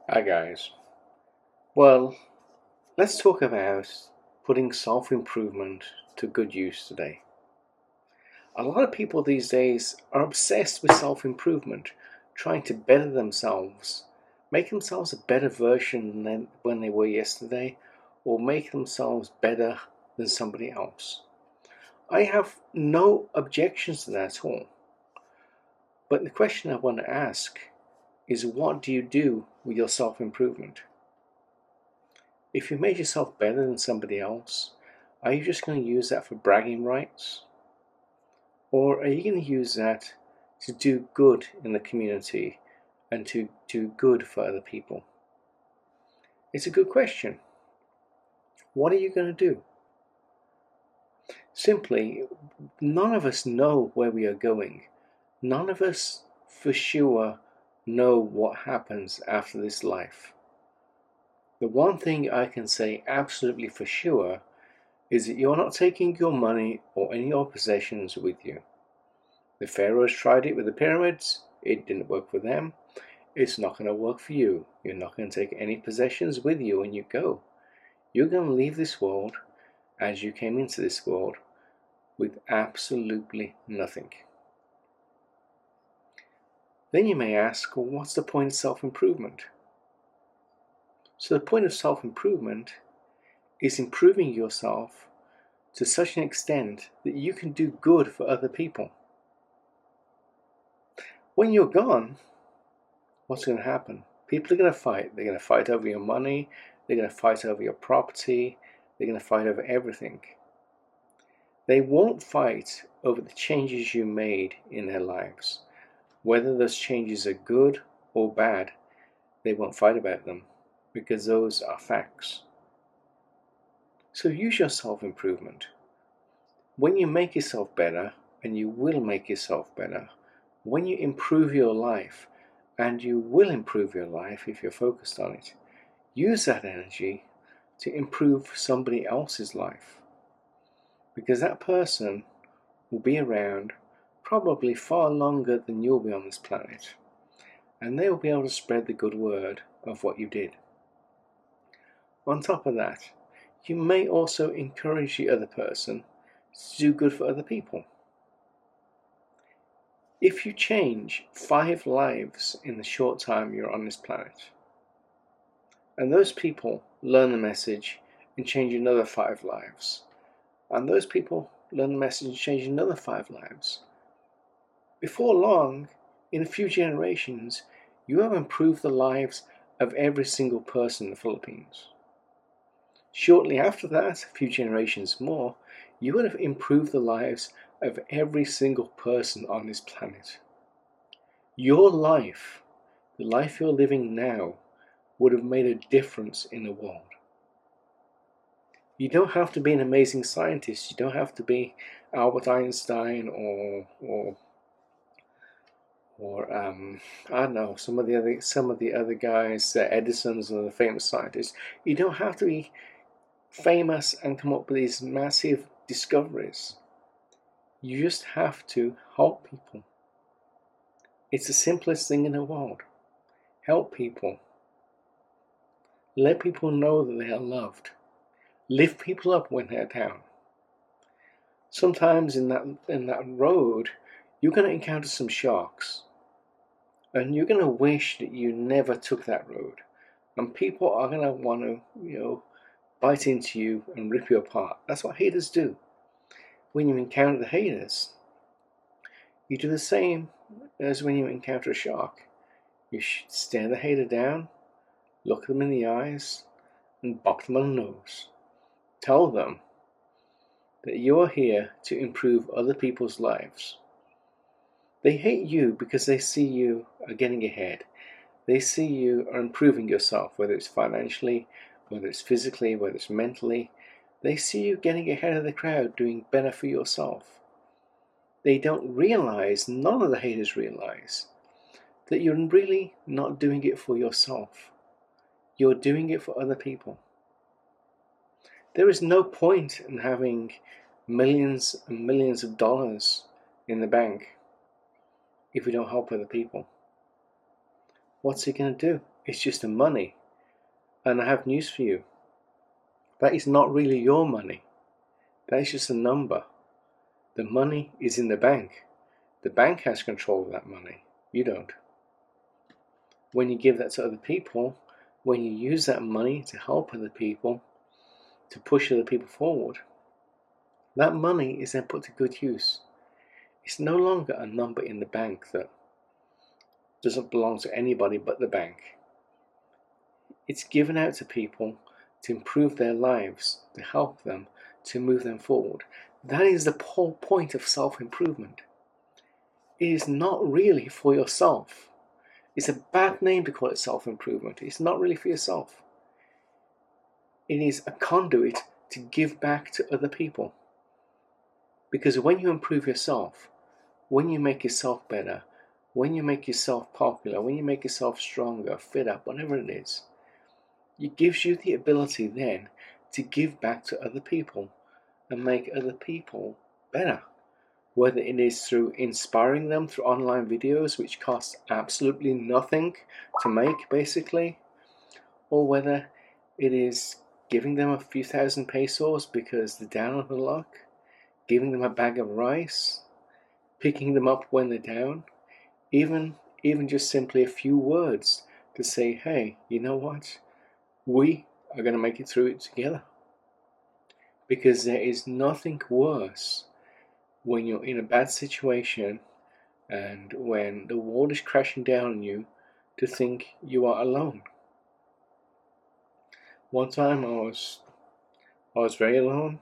Hi guys. Well, let's talk about putting self-improvement to good use today. A lot of people these days are obsessed with self-improvement, trying to better themselves, make themselves a better version than when they were yesterday, or make themselves better than somebody else. I have no objections to that at all. But the question I want to ask is, what do you do with your self-improvement? If you made yourself better than somebody else, are you just going to use that for bragging rights? Or are you going to use that to do good in the community and to do good for other people? It's a good question. What are you going to do? Simply, none of us know where we are going. None of us for sure know what happens after this life. The one thing I can say absolutely for sure is that you're not taking your money or any of your possessions with you. The pharaohs tried it with the pyramids, it didn't work for them. It's not going to work for you. You're not going to take any possessions with you when you go. You're going to leave this world as you came into this world with absolutely nothing. Then you may ask, well, what's the point of self-improvement? So the point of self-improvement is improving yourself to such an extent that you can do good for other people. When you're gone, what's going to happen? People are going to fight. They're going to fight over your money. They're going to fight over your property. They're going to fight over everything. They won't fight over the changes you made in their lives. Whether those changes are good or bad, they won't fight about them because those are facts. So use your self-improvement. When you make yourself better, and you will make yourself better, when you improve your life, and you will improve your life if you're focused on it, use that energy to improve somebody else's life. Because that person will be around probably far longer than you'll be on this planet. And they will be able to spread the good word of what you did. On top of that, you may also encourage the other person to do good for other people. If you change 5 lives in the short time you're on this planet, and those people learn the message and change another 5 lives, and those people learn the message and change another 5 lives, before long, in a few generations, you have improved the lives of every single person in the Philippines. Shortly after that, a few generations more, you would have improved the lives of every single person on this planet. Your life, the life you're living now, would have made a difference in the world. You don't have to be an amazing scientist. You don't have to be Albert Einstein or I don't know, some of the other guys, Edison's and the famous scientists. You don't have to be famous and come up with these massive discoveries. You just have to help people. It's the simplest thing in the world. Help people. Let people know that they are loved. Lift people up when they're down. Sometimes in that road, you're going to encounter some sharks. And you're going to wish that you never took that road. And people are going to want to, bite into you and rip you apart. That's what haters do. When you encounter the haters, you do the same as when you encounter a shark. You stare the hater down, look them in the eyes, and bop them on the nose. Tell them that you are here to improve other people's lives. They hate you because they see you are getting ahead. They see you are improving yourself, whether it's financially, whether it's physically, whether it's mentally. They see you getting ahead of the crowd, doing better for yourself. They don't realize, none of the haters realize, that you're really not doing it for yourself. You're doing it for other people. There is no point in having millions and millions of dollars in the bank if we don't help other people. What's it going to do? It's just the money. And I have news for you. That is not really your money. That is just a number. The money is in the bank. The bank has control of that money. You don't. When you give that to other people, when you use that money to help other people, to push other people forward, that money is then put to good use. It's no longer a number in the bank that doesn't belong to anybody but the bank. It's given out to people to improve their lives, to help them, to move them forward. That is the whole point of self-improvement. It is not really for yourself. It's a bad name to call it self-improvement. It's not really for yourself. It is a conduit to give back to other people. Because when you improve yourself, when you make yourself better, when you make yourself popular, when you make yourself stronger, fitter, whatever it is, it gives you the ability then to give back to other people and make other people better. Whether it is through inspiring them through online videos, which cost absolutely nothing to make, basically, or whether it is giving them a few thousand pesos because they're down on the luck, giving them a bag of rice, picking them up when they're down, even just simply a few words to say, hey, you know what? We are going to make it through it together. Because there is nothing worse when you're in a bad situation and when the world is crashing down on you to think you are alone. One time I was very alone,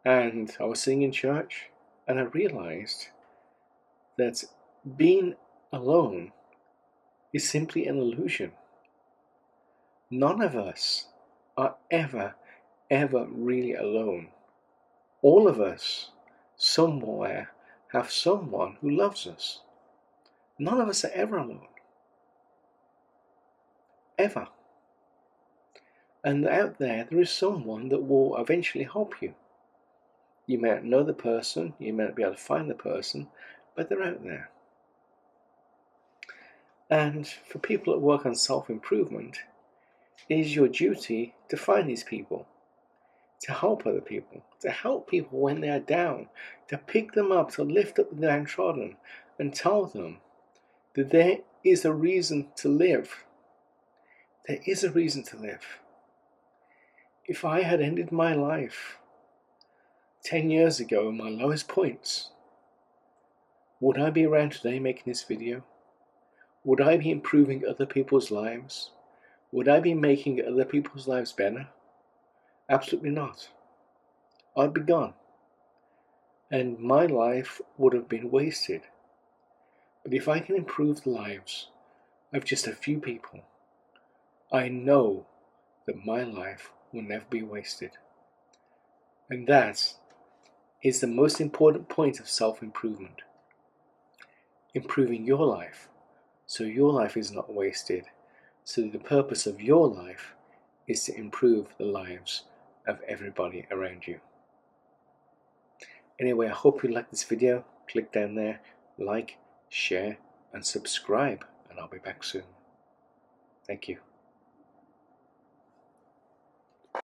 and I was sitting in church, and I realized that being alone is simply an illusion. None of us are ever really alone. All of us somewhere have someone who loves us. None of us are ever alone. Ever. And out there is someone that will eventually help you. You may not know the person, you may not be able to find the person, but they're out there. And for people that work on self-improvement, it is your duty to find these people, to help other people, to help people when they are down, to pick them up, to lift up the downtrodden, and tell them that there is a reason to live. There is a reason to live. If I had ended my life 10 years ago in my lowest points, would I be around today making this video? Would I be improving other people's lives? Would I be making other people's lives better? Absolutely not. I'd be gone. And my life would have been wasted. But if I can improve the lives of just a few people, I know that my life will never be wasted. And that is the most important point of self-improvement. Improving your life so your life is not wasted. So the purpose of your life is to improve the lives of everybody around you. Anyway, I hope you liked this video. Click down there, like, share, and subscribe, and I'll be back soon. Thank you.